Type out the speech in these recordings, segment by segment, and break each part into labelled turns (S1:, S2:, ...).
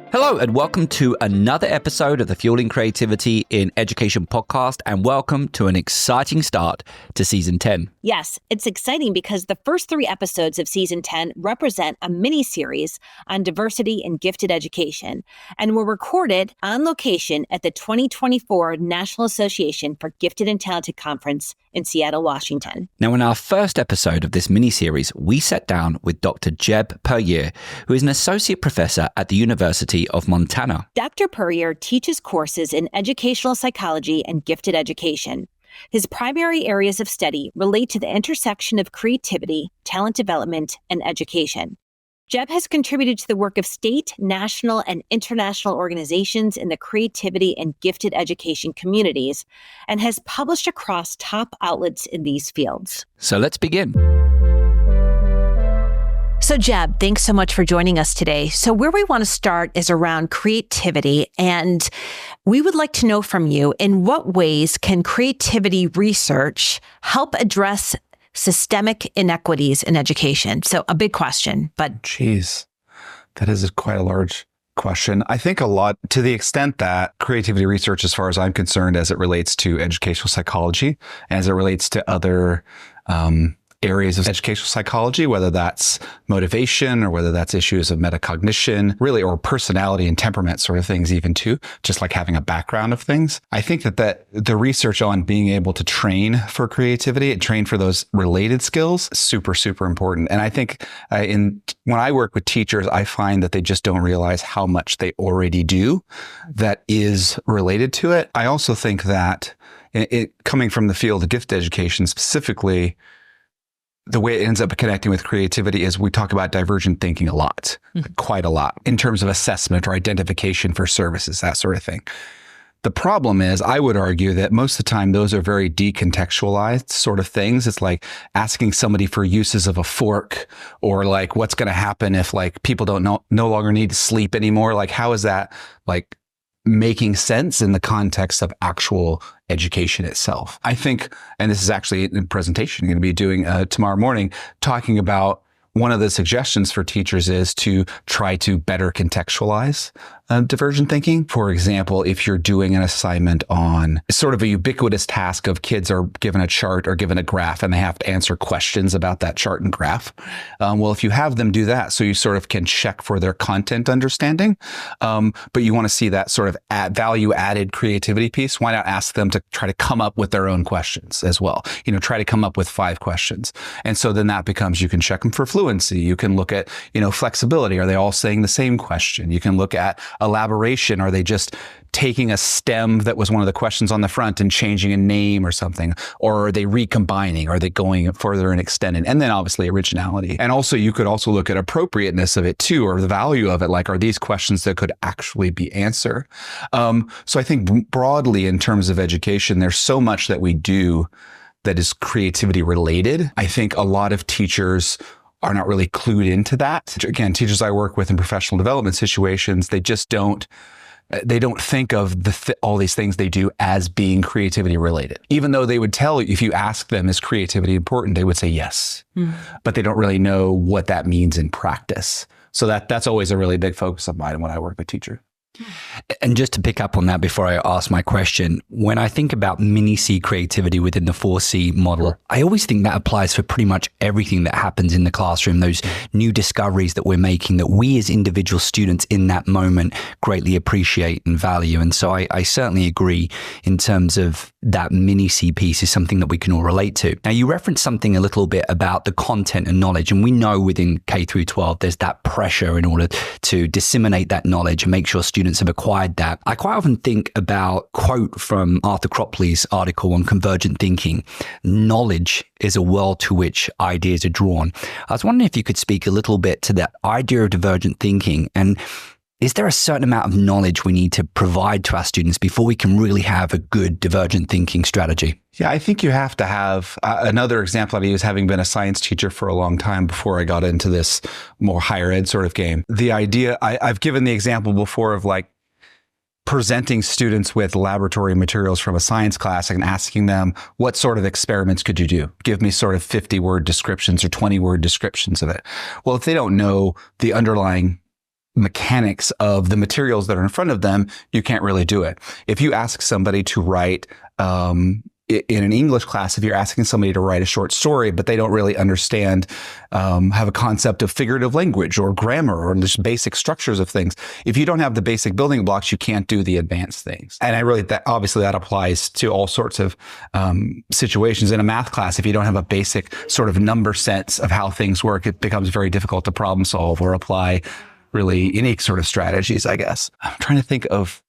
S1: Hello and welcome to another episode of the Fueling Creativity in Education podcast, and welcome to an exciting start to Season 10.
S2: Yes, it's exciting because the first 3 episodes of Season 10 represent a mini-series on diversity in gifted education and were recorded on location at the 2024 National Association for Gifted and Talented Conference in Seattle, Washington.
S1: Now, in our first episode of this mini-series, we sat down with Dr. Jeb Puryear, who is an associate professor at the University of Montana.
S2: Dr. Puryear teaches courses in educational psychology and gifted education. His primary areas of study relate to the intersection of creativity, talent development, and education. Jeb has contributed to the work of state, national, and international organizations in the creativity and gifted education communities, and has published across top outlets in these fields.
S1: So let's begin.
S2: So Jeb, thanks so much for joining us today. So where we want to start is around creativity, and we would like to know from you, in what ways can creativity research help address systemic inequities in education? So a big question, but...
S3: Geez, that is quite a large question. I think a lot to the extent that creativity research, as far as I'm concerned, as it relates to educational psychology, as it relates to other areas of educational psychology, whether that's motivation or whether that's issues of metacognition, really, or personality and temperament sort of things even too, just like having a background of things. I think that the research on being able to train for creativity and train for those related skills is super, super important. And I think when I work with teachers, I find that they just don't realize how much they already do that is related to it. I also think that coming from the field of gifted education specifically, the way it ends up connecting with creativity is we talk about divergent thinking a lot, quite a lot, in terms of assessment or identification for services, that sort of thing. The problem is, I would argue that most of the time, those are very decontextualized sort of things. It's like asking somebody for uses of a fork, or like what's going to happen if like people don't no longer need to sleep anymore. Like, how is that like making sense in the context of actual education itself? I think, and this is actually a presentation I'm going to be doing tomorrow morning, talking about one of the suggestions for teachers is to try to better contextualize divergent thinking. For example, if you're doing an assignment on sort of a ubiquitous task of kids are given a chart or given a graph and they have to answer questions about that chart and graph. Well, if you have them do that, so you sort of can check for their content understanding, but you want to see that sort of value added creativity piece, why not ask them to try to come up with their own questions as well? You know, try to come up with 5 questions. And so then that becomes, you can check them for fluency. You can look at, flexibility. Are they all saying the same question? You can look at elaboration. Are they just taking a stem that was one of the questions on the front and changing a name or something? Or are they recombining? Are they going further and extending? And then obviously originality. And also you could also look at appropriateness of it too, or the value of it. Like, are these questions that could actually be answered? So I think broadly in terms of education, there's so much that we do that is creativity related. I think a lot of teachers are not really clued into that. Again, teachers I work with in professional development situations, they just don't think of all these things they do as being creativity related. Even though they would tell you, if you ask them, is creativity important? They would say yes, but they don't really know what that means in practice. So that's always a really big focus of mine when I work with teachers.
S1: And just to pick up on that before I ask my question, when I think about mini-C creativity within the 4C model, I always think that applies for pretty much everything that happens in the classroom, those new discoveries that we're making that we as individual students in that moment greatly appreciate and value. And so I certainly agree in terms of that mini-C piece is something that we can all relate to. Now, you referenced something a little bit about the content and knowledge, and we know within K through 12, there's that pressure in order to disseminate that knowledge and make sure students have acquired that. I quite often think about a quote from Arthur Cropley's article on convergent thinking. Knowledge is a well to which ideas are drawn. I was wondering if you could speak a little bit to that idea of divergent thinking, and is there a certain amount of knowledge we need to provide to our students before we can really have a good divergent thinking strategy?
S3: Yeah, I think you have to have another example I use, having been a science teacher for a long time before I got into this more higher ed sort of game. The idea, I've given the example before of like presenting students with laboratory materials from a science class and asking them, what sort of experiments could you do? Give me sort of 50-word descriptions or 20-word descriptions of it. Well, if they don't know the underlying mechanics of the materials that are in front of them, you can't really do it. If you ask somebody to write, in an English class, if you're asking somebody to write a short story, but they don't really understand, have a concept of figurative language or grammar or just basic structures of things, if you don't have the basic building blocks, you can't do the advanced things. And obviously that applies to all sorts of situations. In a math class, if you don't have a basic sort of number sense of how things work, it becomes very difficult to problem solve or apply really unique sort of strategies, I guess. I'm trying to think of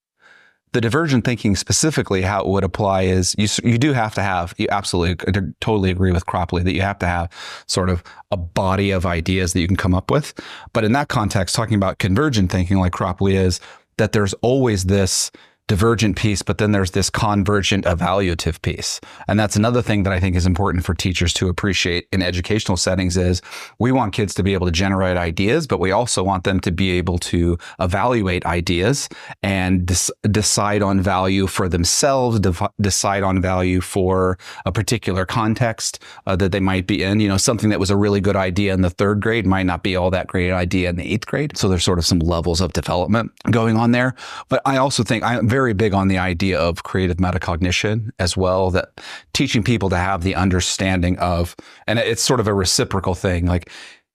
S3: the divergent thinking specifically. How it would apply is you do have to have, you absolutely totally agree with Cropley that you have to have sort of a body of ideas that you can come up with. But in that context, talking about convergent thinking like Cropley is, that there's always this divergent piece, but then there's this convergent evaluative piece. And that's another thing that I think is important for teachers to appreciate in educational settings is we want kids to be able to generate ideas, but we also want them to be able to evaluate ideas and decide on value for themselves, decide on value for a particular context that they might be in. You know, something that was a really good idea in the 3rd grade might not be all that great idea in the 8th grade. So there's sort of some levels of development going on there. But I also think I'm very big on the idea of creative metacognition as well, that teaching people to have the understanding of, and it's sort of a reciprocal thing. Like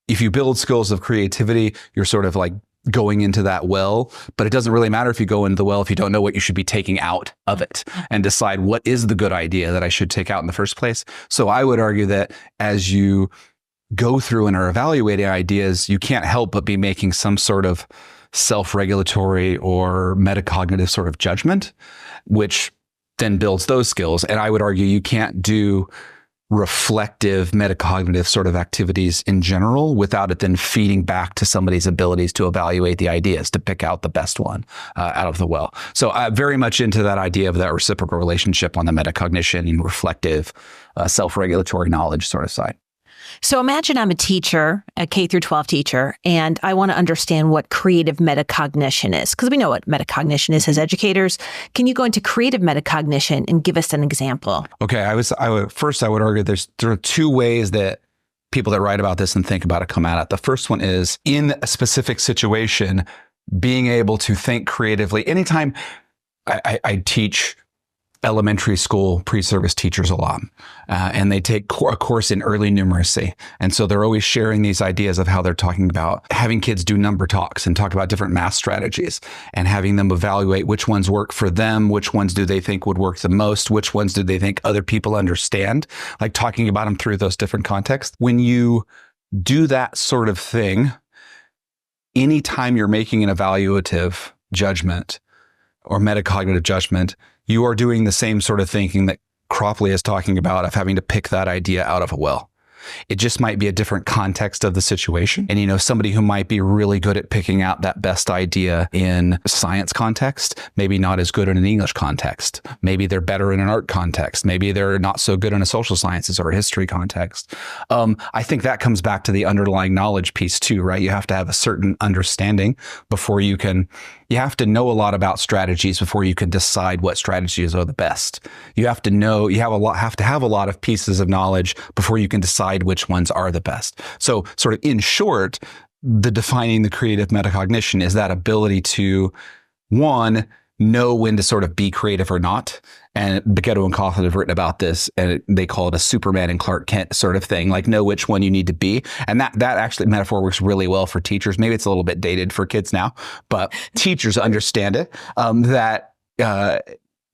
S3: if you build skills of creativity, you're sort of like going into that well, but it doesn't really matter if you go into the well if you don't know what you should be taking out of it and decide what is the good idea that I should take out in the first place. So I would argue that as you go through and are evaluating ideas, you can't help but be making some sort of self-regulatory or metacognitive sort of judgment, which then builds those skills. And I would argue you can't do reflective metacognitive sort of activities in general without it then feeding back to somebody's abilities to evaluate the ideas, to pick out the best one out of the well. So I'm very much into that idea of that reciprocal relationship on the metacognition and reflective self-regulatory knowledge sort of side.
S2: So imagine I'm a teacher, a K through 12 teacher, and I want to understand what creative metacognition is, because we know what metacognition is as educators. Can you go into creative metacognition and give us an example?
S3: Okay, I would argue there are 2 ways that people that write about this and think about it come at it. The first one is in a specific situation, being able to think creatively. Anytime I teach elementary school pre-service teachers a lot, and they take a course in early numeracy. And so they're always sharing these ideas of how they're talking about having kids do number talks and talk about different math strategies and having them evaluate which ones work for them, which ones do they think would work the most, which ones do they think other people understand, like talking about them through those different contexts. When you do that sort of thing, anytime you're making an evaluative judgment or metacognitive judgment, you are doing the same sort of thinking that Cropley is talking about of having to pick that idea out of a well. It just might be a different context of the situation. And, you know, somebody who might be really good at picking out that best idea in a science context, maybe not as good in an English context. Maybe they're better in an art context. Maybe they're not so good in a social sciences or a history context. I think that comes back to the underlying knowledge piece too, right? You have to have a certain understanding before you have to know a lot about strategies before you can decide what strategies are the best. You have to know, you have to have a lot of pieces of knowledge before you can decide which ones are the best. So sort of in short, defining the creative metacognition is that ability to, one, know when to sort of be creative or not. And Beghetto and Coughlin have written about this, and they call it a Superman and Clark Kent sort of thing, like know which one you need to be. And that actually metaphor works really well for teachers. Maybe it's a little bit dated for kids now, but teachers understand it,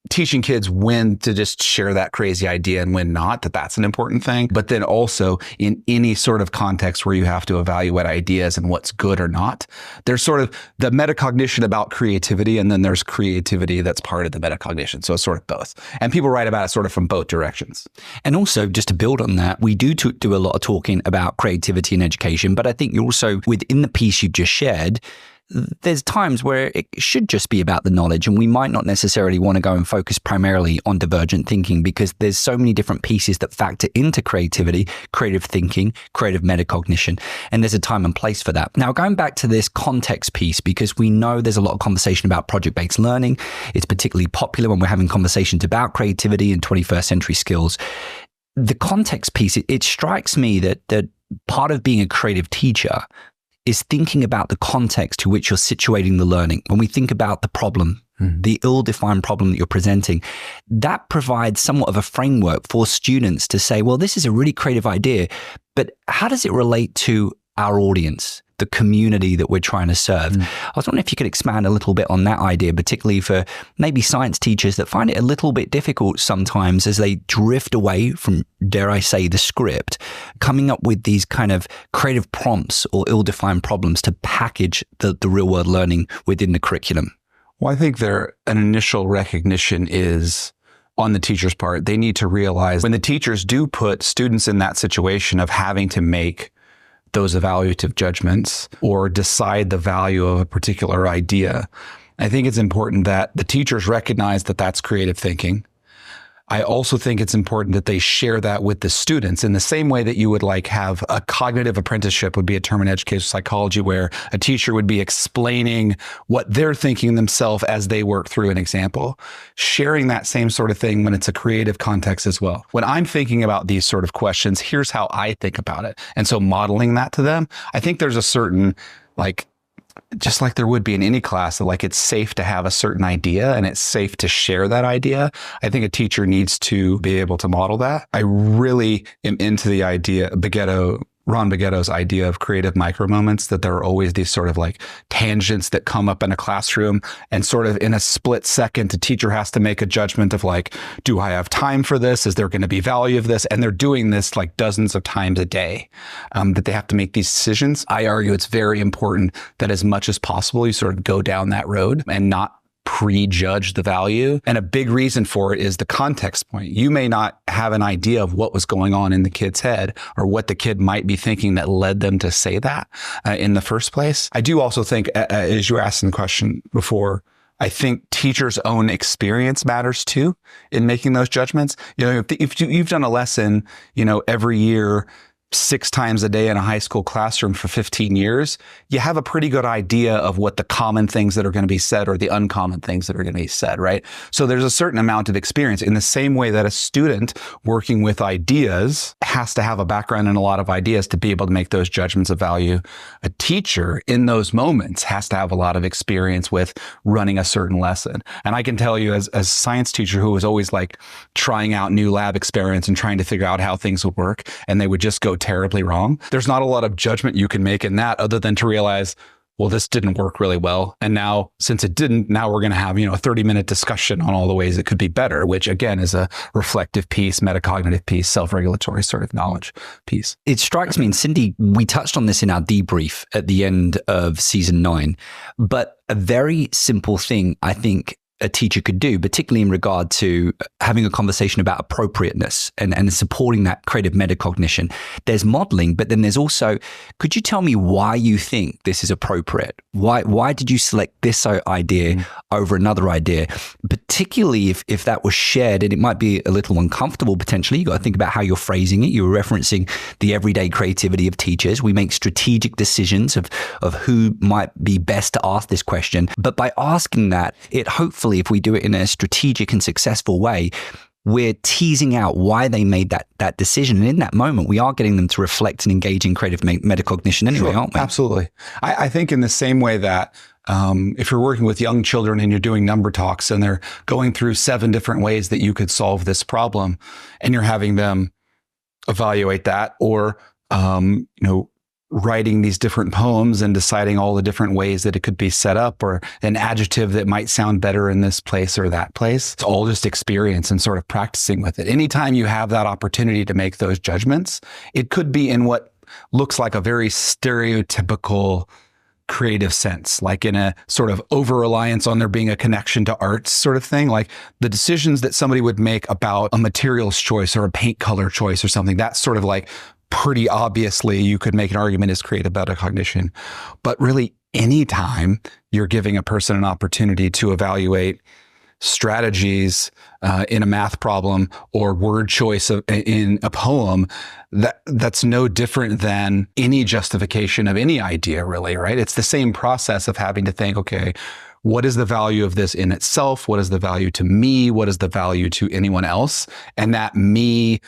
S3: teaching kids when to just share that crazy idea and when not, that's an important thing. But then also in any sort of context where you have to evaluate ideas and what's good or not, there's sort of the metacognition about creativity, and then there's creativity that's part of the metacognition. So it's sort of both. And people write about it sort of from both directions.
S1: And also, just to build on that, we do a lot of talking about creativity in education, but I think you also, within the piece you just shared, there's times where it should just be about the knowledge, and we might not necessarily want to go and focus primarily on divergent thinking because there's so many different pieces that factor into creativity, creative thinking, creative metacognition, and there's a time and place for that. Now, going back to this context piece, because we know there's a lot of conversation about project-based learning. It's particularly popular when we're having conversations about creativity and 21st century skills. The context piece, it strikes me that part of being a creative teacher is thinking about the context to which you're situating the learning. When we think about the problem, the ill-defined problem that you're presenting, that provides somewhat of a framework for students to say, well, this is a really creative idea, but how does it relate to our audience, the community that we're trying to serve? I was wondering if you could expand a little bit on that idea, particularly for maybe science teachers that find it a little bit difficult sometimes as they drift away from, dare I say, the script, coming up with these kind of creative prompts or ill-defined problems to package the real-world learning within the curriculum.
S3: Well, I think an initial recognition is on the teacher's part. They need to realize when the teachers do put students in that situation of having to make those evaluative judgments or decide the value of a particular idea, I think it's important that the teachers recognize that that's creative thinking. I also think it's important that they share that with the students in the same way that you would like have a cognitive apprenticeship would be a term in educational psychology where a teacher would be explaining what they're thinking themselves as they work through an example, sharing that same sort of thing when it's a creative context as well. When I'm thinking about these sort of questions, here's how I think about it. And so modeling that to them, I think there's a certain just like there would be in any class, that like it's safe to have a certain idea and it's safe to share that idea. I think a teacher needs to be able to model that. I really am into the idea, Ron Beghetto's idea of creative micro moments, that there are always these sort of like tangents that come up in a classroom and sort of in a split second, the teacher has to make a judgment of like, do I have time for this? Is there going to be value of this? And they're doing this like dozens of times a day, that they have to make these decisions. I argue it's very important that as much as possible, you sort of go down that road and not prejudge the value. And a big reason for it is the context point. You may not have an idea of what was going on in the kid's head or what the kid might be thinking that led them to say that in the first place. I do also think, as you were asking the question before, I think teachers' own experience matters too in making those judgments. You know, if you've done a lesson, every year, 6 times a day in a high school classroom for 15 years, you have a pretty good idea of what the common things that are going to be said or the uncommon things that are going to be said, right? So there's a certain amount of experience in the same way that a student working with ideas has to have a background in a lot of ideas to be able to make those judgments of value. A teacher in those moments has to have a lot of experience with running a certain lesson. And I can tell you as a science teacher who was always like trying out new lab experiments and trying to figure out how things would work, and they would just go terribly wrong. There's not a lot of judgment you can make in that other than to realize, well, this didn't work really well. And now, since it didn't, now we're going to have, a 30-minute discussion on all the ways it could be better, which again is a reflective piece, metacognitive piece, self-regulatory sort of knowledge piece.
S1: It strikes me, and Cyndi, we touched on this in our debrief at the end of season 9, but a very simple thing I think a teacher could do, particularly in regard to having a conversation about appropriateness and supporting that creative metacognition. There's modeling, but then there's also, could you tell me why you think this is appropriate? Why did you select this idea over another idea? Particularly if that was shared, and it might be a little uncomfortable potentially. You got to think about how you're phrasing it. You were referencing the everyday creativity of teachers. We make strategic decisions of who might be best to ask this question. But by asking that, it hopefully, if we do it in a strategic and successful way, we're teasing out why they made that decision. And in that moment, we are getting them to reflect and engage in creative metacognition anyway, aren't we?
S3: Absolutely. I think in the same way that if you're working with young children and you're doing number talks and they're going through 7 different ways that you could solve this problem, and you're having them evaluate that, or, writing these different poems and deciding all the different ways that it could be set up, or an adjective that might sound better in this place or that place. It's all just experience and sort of practicing with it. Anytime you have that opportunity to make those judgments, it could be in what looks like a very stereotypical creative sense, like in a sort of over-reliance on there being a connection to arts sort of thing, like the decisions that somebody would make about a materials choice or a paint color choice or something. That's sort of like pretty obviously you could make an argument as creative metacognition. But really, anytime you're giving a person an opportunity to evaluate strategies in a math problem or word choice in a poem, that's no different than any justification of any idea, really, right? It's the same process of having to think, okay, what is the value of this in itself? What is the value to me? What is the value to anyone else? And that me,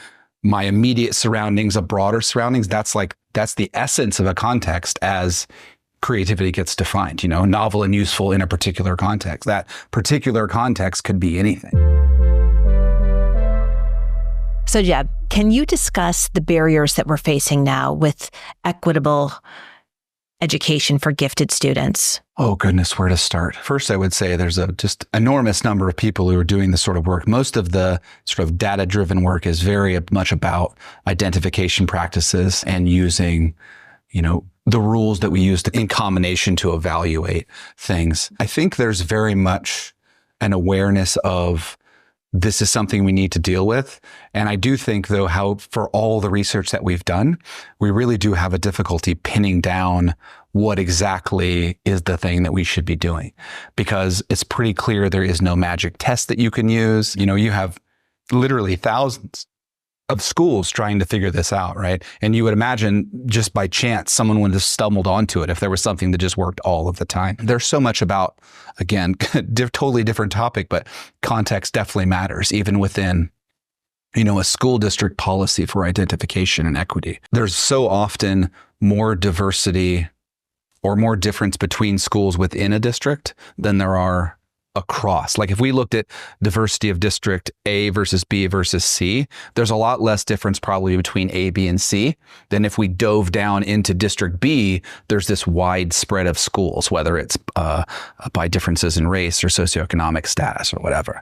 S3: my immediate surroundings, a broader surroundings, that's like That's the essence of a context as creativity gets defined, novel and useful in a particular context. That particular context could be anything.
S2: So Jeb, can you discuss the barriers that we're facing now with equitable education for gifted students?
S3: Oh goodness, where to start? First, I would say there's a just enormous number of people who are doing this sort of work. Most of the sort of data-driven work is very much about identification practices and using, the rules that we use in combination to evaluate things. I think there's very much an awareness of this is something we need to deal with. And I do think, though, how for all the research that we've done, we really do have a difficulty pinning down what exactly is the thing that we should be doing, because it's pretty clear there is no magic test that you can use. You have literally thousands of schools trying to figure this out, right? And you would imagine just by chance, someone would have stumbled onto it if there was something that just worked all of the time. There's so much about, again, totally different topic, but context definitely matters, even within, a school district policy for identification and equity. There's so often more diversity or more difference between schools within a district than there are across. Like if we looked at diversity of district A versus B versus C, there's a lot less difference probably between A, B, and C than if we dove down into district B. There's this wide spread of schools, whether it's by differences in race or socioeconomic status or whatever.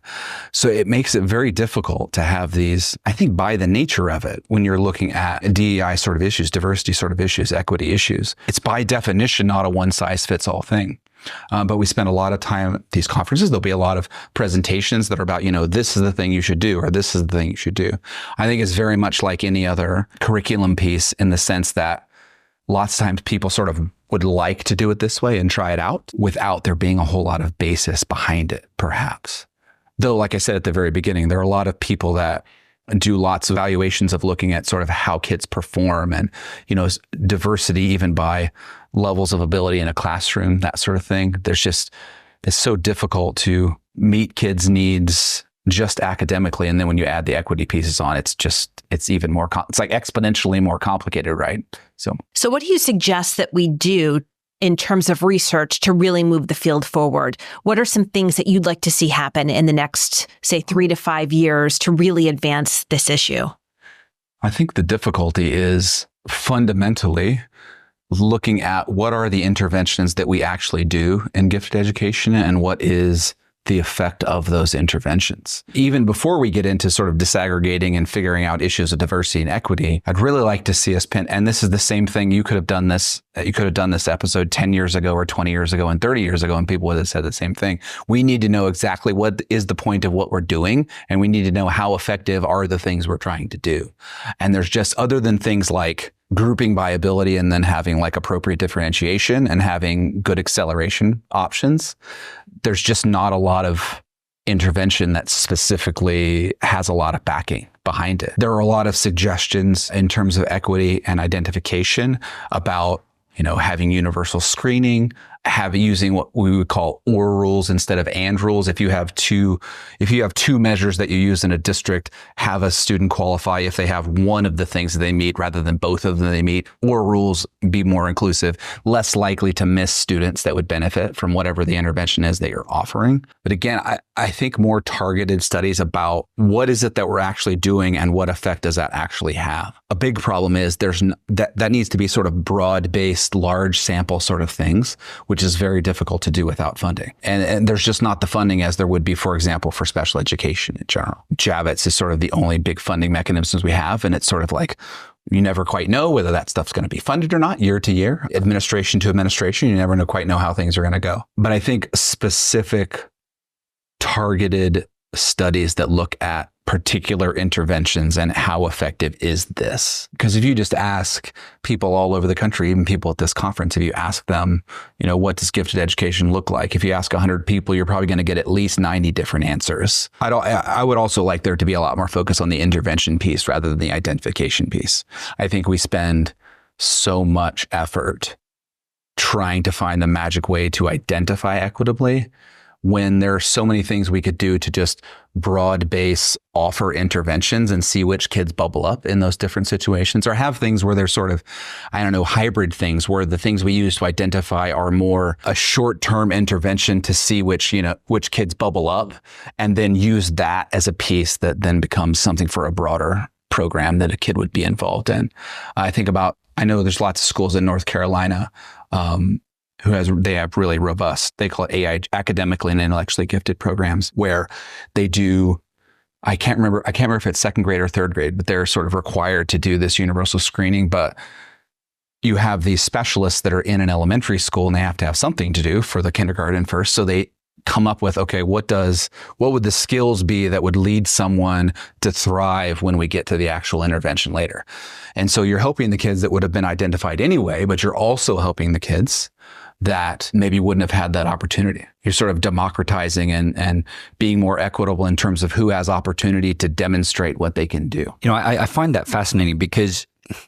S3: So it makes it very difficult to have these, I think by the nature of it, when you're looking at DEI sort of issues, diversity sort of issues, equity issues, it's by definition not a one size fits all thing. But we spend a lot of time at these conferences. There'll be a lot of presentations that are about, this is the thing you should do, or this is the thing you should do. I think it's very much like any other curriculum piece in the sense that lots of times people sort of would like to do it this way and try it out without there being a whole lot of basis behind it, perhaps. Though, like I said at the very beginning, there are a lot of people that do lots of evaluations of looking at sort of how kids perform and, diversity even by levels of ability in a classroom, that sort of thing. It's so difficult to meet kids' needs just academically. And then when you add the equity pieces on, it's even more, it's like exponentially more complicated, right? So
S2: what do you suggest that we do in terms of research to really move the field forward? What are some things that you'd like to see happen in the next, say, 3 to 5 years to really advance this issue?
S3: I think the difficulty is fundamentally looking at what are the interventions that we actually do in gifted education and what is the effect of those interventions. Even before we get into sort of disaggregating and figuring out issues of diversity and equity, I'd really like to see us pin, and this is the same thing, you could have done this episode 10 years ago or 20 years ago and 30 years ago, and people would have said the same thing. We need to know exactly what is the point of what we're doing, and we need to know how effective are the things we're trying to do. And there's just, other than things like grouping by ability and then having like appropriate differentiation and having good acceleration options, there's just not a lot of intervention that specifically has a lot of backing behind it. There are a lot of suggestions in terms of equity and identification about, having universal screening, using what we would call or rules instead of and rules. If you have two measures that you use in a district, have a student qualify if they have one of the things that they meet rather than both of them they meet. Or rules be more inclusive, less likely to miss students that would benefit from whatever the intervention is that you're offering. But again, I think more targeted studies about what is it that we're actually doing and what effect does that actually have. A big problem is that needs to be sort of broad-based, large sample sort of things, which is very difficult to do without funding. And there's just not the funding as there would be, for example, for special education in general. Javits is sort of the only big funding mechanisms we have. And it's sort of like, you never quite know whether that stuff's going to be funded or not year to year, administration to administration. You never quite know how things are going to go. But I think specific targeted studies that look at particular interventions and how effective is this? Because if you just ask people all over the country, even people at this conference, if you ask them, what does gifted education look like? If you ask 100 people, you're probably going to get at least 90 different answers. I would also like there to be a lot more focus on the intervention piece rather than the identification piece. I think we spend so much effort trying to find the magic way to identify equitably when there are so many things we could do to just broad base offer interventions and see which kids bubble up in those different situations, or have things where they're sort of, I don't know, hybrid things where the things we use to identify are more a short-term intervention to see which kids bubble up, and then use that as a piece that then becomes something for a broader program that a kid would be involved in. I know there's lots of schools in North Carolina they have really robust, they call it AI, academically and intellectually gifted programs, where they do, I can't remember if it's second grade or third grade, but they're sort of required to do this universal screening. But you have these specialists that are in an elementary school and they have to have something to do for the kindergarten first. So they come up with, okay, what would the skills be that would lead someone to thrive when we get to the actual intervention later? And so you're helping the kids that would have been identified anyway, but you're also helping the kids that maybe wouldn't have had that opportunity. You're sort of democratizing and being more equitable in terms of who has opportunity to demonstrate what they can do.
S1: I find that fascinating because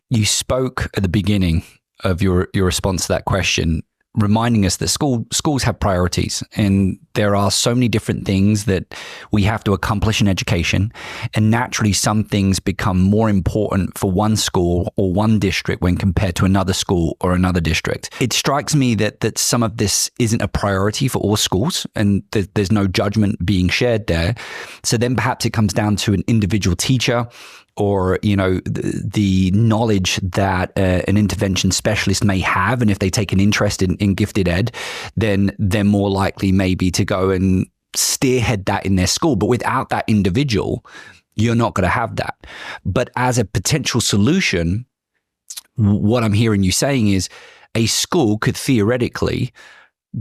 S1: you spoke at the beginning of your response to that question, reminding us that schools have priorities, and there are so many different things that we have to accomplish in education. And naturally, some things become more important for one school or one district when compared to another school or another district. It strikes me that some of this isn't a priority for all schools, and there's no judgment being shared there. So then perhaps it comes down to an individual teacher, or the knowledge that an intervention specialist may have, and if they take an interest in gifted ed, then they're more likely maybe to go and spearhead that in their school. But without that individual, you're not going to have that. But as a potential solution, what I'm hearing you saying is a school could theoretically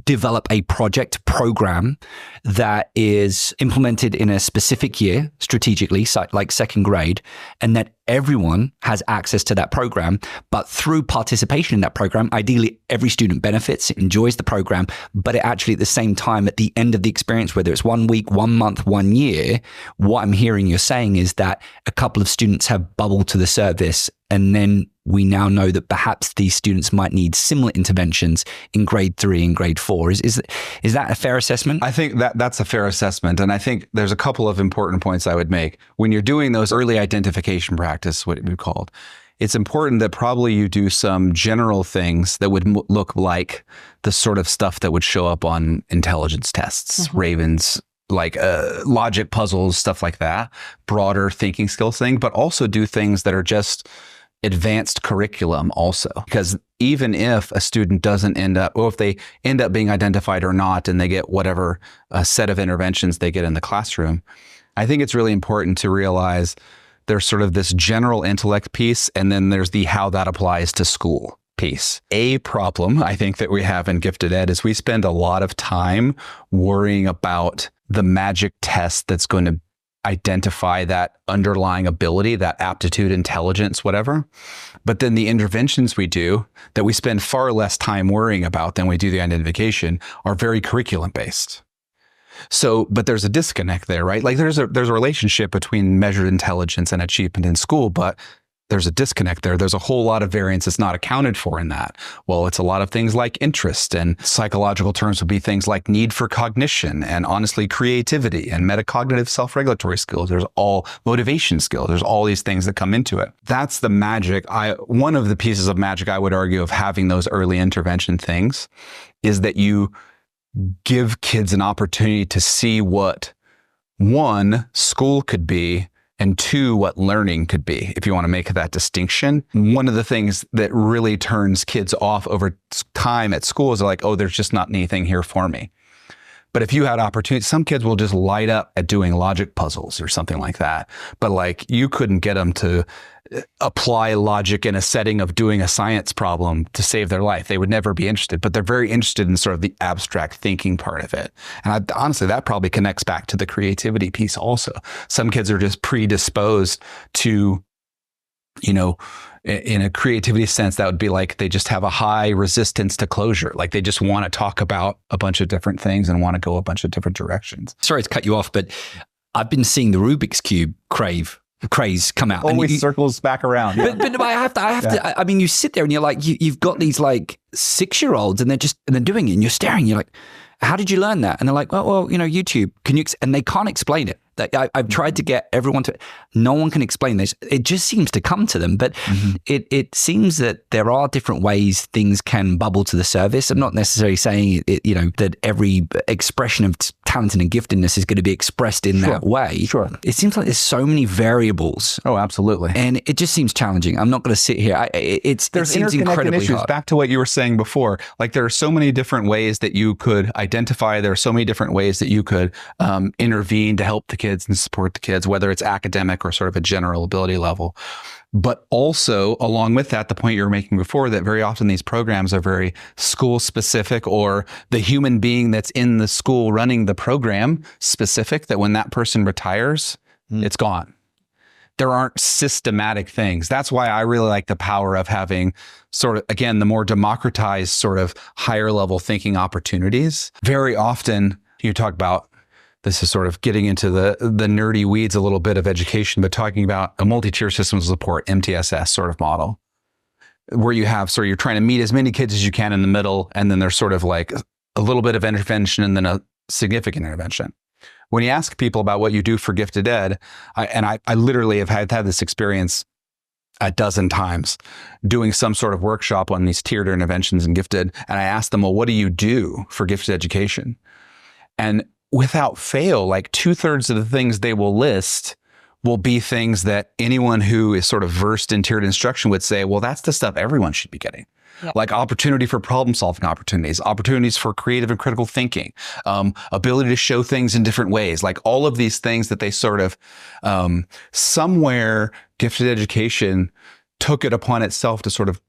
S1: develop a project program that is implemented in a specific year strategically, like second grade, and that everyone has access to that program. But through participation in that program, ideally every student benefits, enjoys the program, but it actually at the same time, at the end of the experience, whether it's 1 week, 1 month, 1 year, what I'm hearing you're saying is that a couple of students have bubbled to the service, and then we now know that perhaps these students might need similar interventions in grade 3 and grade 4. Is that a fair assessment?
S3: I think that's a fair assessment. And I think there's a couple of important points I would make. When you're doing those early identification practice, what we've called, it's important that probably you do some general things that would look like the sort of stuff that would show up on intelligence tests, Ravens, like logic puzzles, stuff like that, broader thinking skills thing, but also do things that are just advanced curriculum also. Because even if a student doesn't end up, or if they end up being identified or not, and they get whatever set of interventions they get in the classroom, I think it's really important to realize there's sort of this general intellect piece, and then there's the how that applies to school piece. A problem I think that we have in gifted ed is we spend a lot of time worrying about the magic test that's going to identify that underlying ability, that aptitude, intelligence, whatever. But then the interventions we do that we spend far less time worrying about than we do the identification are very curriculum based. So, but there's a disconnect there, right? Like there's a relationship between measured intelligence and achievement in school, but there's a disconnect there. There's a whole lot of variance that's not accounted for in that. Well, it's a lot of things like interest, and psychological terms would be things like need for cognition, and honestly creativity and metacognitive self-regulatory skills. There's all motivation skills. There's all these things that come into it. That's the magic. One of the pieces of magic I would argue of having those early intervention things is that you give kids an opportunity to see what, 1, school could be, and 2, what learning could be, if you want to make that distinction. One of the things that really turns kids off over time at school is they're like, oh, there's just not anything here for me. But if you had opportunity, some kids will just light up at doing logic puzzles or something like that. But like you couldn't get them to apply logic in a setting of doing a science problem to save their life. They would never be interested, but they're very interested in sort of the abstract thinking part of it. And honestly, that probably connects back to the creativity piece also. Some kids are just predisposed to, in a creativity sense, that would be like they just have a high resistance to closure. Like they just want to talk about a bunch of different things and want to go a bunch of different directions.
S1: Sorry to cut you off, but I've been seeing the Rubik's Cube crave craze come out.
S3: Always circles back around. Yeah.
S1: But I have to, I mean, you sit there and you're like, you've got these like 6-year-olds and they're doing it and you're staring, you're like, how did you learn that? And they're like, well, YouTube, and they can't explain it. I've tried to get everyone no one can explain this. It just seems to come to them. But it seems that there are different ways things can bubble to the surface. I'm not necessarily saying that every expression of talent and giftedness is going to be expressed in that way.
S3: Sure.
S1: It seems like there's so many variables.
S3: Oh, absolutely.
S1: And it just seems challenging. I'm not going to sit here. It seems incredibly
S3: issues.
S1: hard.
S3: Back to what you were saying before, like there are so many different ways that you could identify. There are so many different ways that you could intervene to help the kids and support the kids, whether it's academic or sort of a general ability level. But also, along with that, the point you were making before, that very often these programs are very school specific, or the human being that's in the school running the program specific, that when that person retires, it's gone. There aren't systematic things. That's why I really like the power of having sort of, again, the more democratized sort of higher level thinking opportunities. Very often you talk about, this is sort of getting into the nerdy weeds a little bit of education, but talking about a multi-tier systems support, MTSS sort of model, where you have, so you're trying to meet as many kids as you can in the middle, and then there's sort of like a little bit of intervention and then a significant intervention. When you ask people about what you do for gifted ed, I literally have had this experience a dozen times doing some sort of workshop on these tiered interventions in gifted, and I asked them, well, what do you do for gifted education? And without fail, like 2/3 of the things they will list will be things that anyone who is sort of versed in tiered instruction would say, well, that's the stuff everyone should be getting. Yep. Like opportunity for problem solving opportunities for creative and critical thinking, ability to show things in different ways, like all of these things that they sort of, somewhere gifted education took it upon itself to sort of,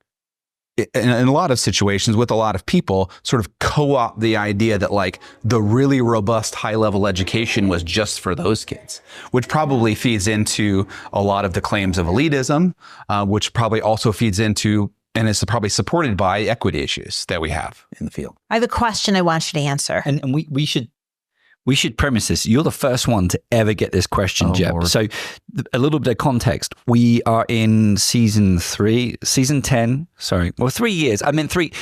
S3: in a lot of situations with a lot of people, sort of co-opt the idea that like the really robust high level education was just for those kids, which probably feeds into a lot of the claims of elitism, which probably also feeds into, and is probably supported by, equity issues that we have in the field.
S4: I have a question I want you to answer.
S1: And we should premise this. You're the first one to ever get this question, Jeb.
S3: Lord.
S1: So a little bit of context. We are in season 10. Sorry. Well, 3 years. I meant three,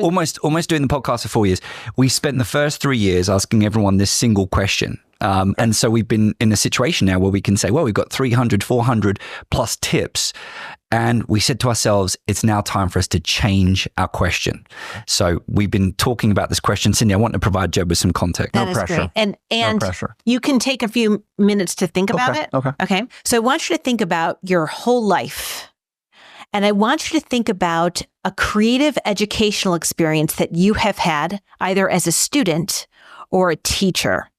S1: almost doing the podcast for 4 years. We spent the first 3 years asking everyone this single question. And so we've been in a situation now where we can say, well, we've got 300, 400 plus tips. And we said to ourselves, it's now time for us to change our question. So we've been talking about this question. Cyndi, I want to provide Jeb with some context.
S4: That is great. And no pressure. You can take a few minutes to think about it. Okay. So I want you to think about your whole life. And I want you to think about a creative educational experience that you have had either as a student or a teacher.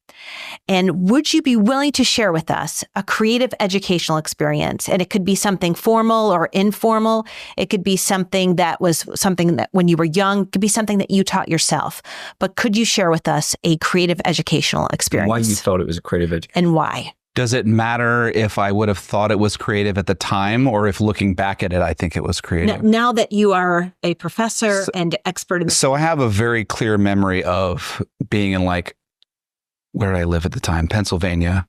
S4: And would you be willing to share with us a creative educational experience? And it could be something formal or informal. It could be something that when you were young, it could be something that you taught yourself. But could you share with us a creative educational experience?
S1: Why you thought it was a creative education?
S4: And why?
S3: Does it matter if I would have thought it was creative at the time, or if looking back at it, I think it was creative?
S4: Now that you are a professor and expert in
S3: So I have a very clear memory of being in where did I live at the time? Pennsylvania.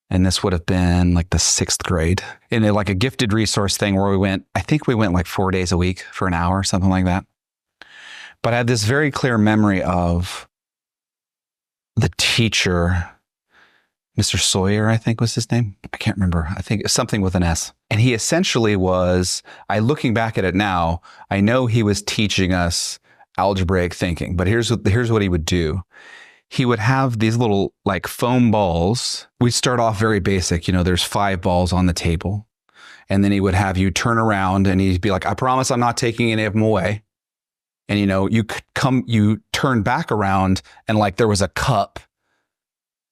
S3: And this would have been like the 6th grade in a gifted resource thing where I think we went like 4 days a week for an hour, something like that. But I had this very clear memory of the teacher, Mr. Sawyer, I think was his name. I can't remember. I think something with an S. And he essentially was, looking back at it now, I know he was teaching us algebraic thinking, but here's what he would do. He would have these little foam balls. We'd start off very basic. There's 5 balls on the table. And then he would have you turn around and he'd be like, I promise I'm not taking any of them away. And, you turn back around and there was a cup.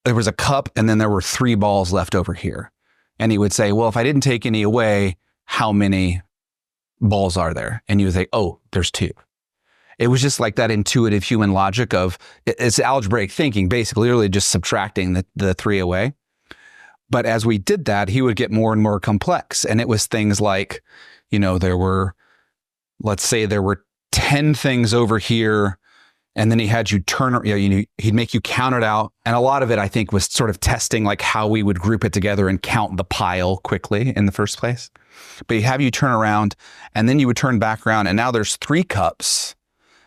S3: There was a cup and then there were 3 balls left over here. And he would say, well, if I didn't take any away, how many balls are there? And you would say, oh, there's 2. It was just like that intuitive human logic of, it's algebraic thinking, basically literally just subtracting the 3 away. But as we did that, he would get more and more complex. And it was things like, let's say there were 10 things over here And then he had you he'd make you count it out. And a lot of it, I think, was sort of testing like how we would group it together and count the pile quickly in the first place. But he'd have you turn around, and then you would turn back around, and now there's 3 cups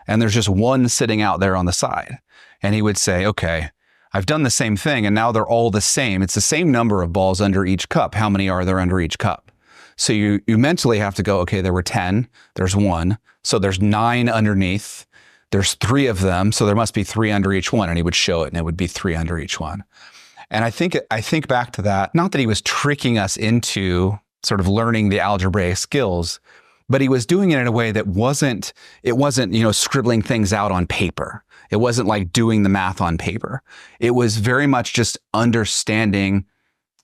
S3: and there's just one sitting out there on the side. And he would say, okay, I've done the same thing, and now they're all the same. It's the same number of balls under each cup. How many are there under each cup? So you mentally have to go, okay, there were 10, there's 1. So there's 9 underneath. There's 3 of them, so there must be 3 under each one. And he would show it, and it would be 3 under each one. And I think back to that, not that he was tricking us into sort of learning the algebraic skills, but he was doing it in a way that wasn't scribbling things out on paper. It wasn't like doing the math on paper. It was very much just understanding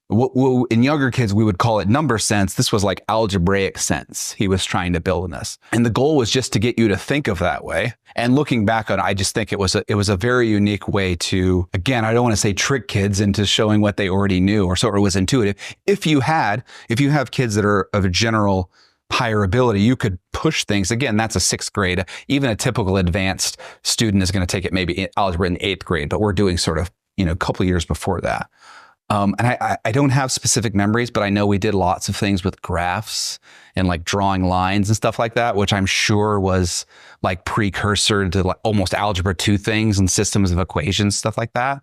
S3: what in younger kids, we would call it number sense. This was like algebraic sense he was trying to build in us. And the goal was just to get you to think of that way. And looking back on it, I just think it was a very unique way to, again, I don't want to say trick kids into showing what they already knew or sort of was intuitive. If you have kids that are of a general higher ability, you could push things. Again, that's a 6th grade. Even a typical advanced student is going to take it maybe algebra in 8th grade, but we're doing sort of, a couple of years before that. And I don't have specific memories, but I know we did lots of things with graphs and like drawing lines and stuff like that, which I'm sure was like precursor to like almost algebra 2 things and systems of equations, stuff like that.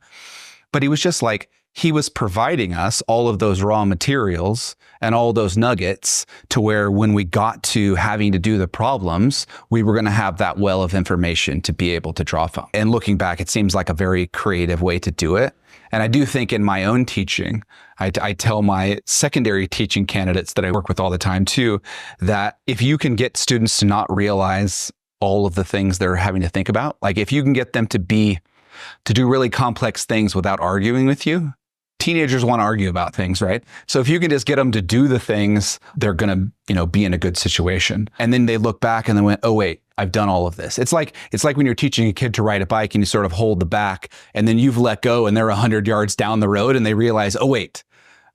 S3: But he was just like, he was providing us all of those raw materials and all those nuggets to where when we got to having to do the problems, we were going to have that well of information to be able to draw from. And looking back, it seems like a very creative way to do it. And I do think in my own teaching, I tell my secondary teaching candidates that I work with all the time too, that if you can get students to not realize all of the things they're having to think about, like if you can get them to do really complex things without arguing with you. Teenagers want to argue about things, right? So if you can just get them to do the things, they're going to, be in a good situation. And then they look back and they went, oh, wait, I've done all of this. It's like when you're teaching a kid to ride a bike and you sort of hold the back and then you've let go and they're 100 yards down the road and they realize, oh, wait,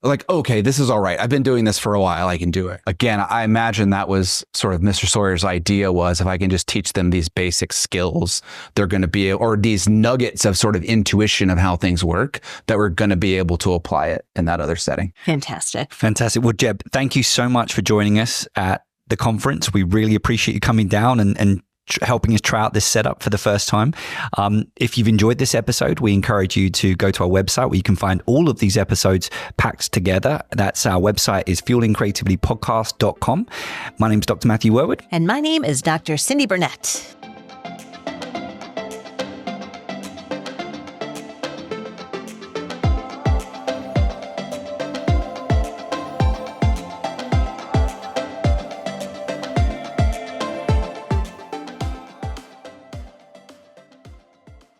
S3: like, okay, this is all right. I've been doing this for a while. I can do it. Again, I imagine that was sort of Mr. Sawyer's idea was if I can just teach them these basic skills, they're going to be, or these nuggets of sort of intuition of how things work, that we're going to be able to apply it in that other setting.
S4: Fantastic.
S1: Fantastic. Well, Jeb, thank you so much for joining us at the conference. We really appreciate you coming down and helping us try out this setup for the first time. If you've enjoyed this episode, we encourage you to go to our website where you can find all of these episodes packed together. That's our website is fuelingcreativitypodcast.com. My name is Dr. Matthew Worwood.
S4: And my name is Dr. Cyndi Burnett.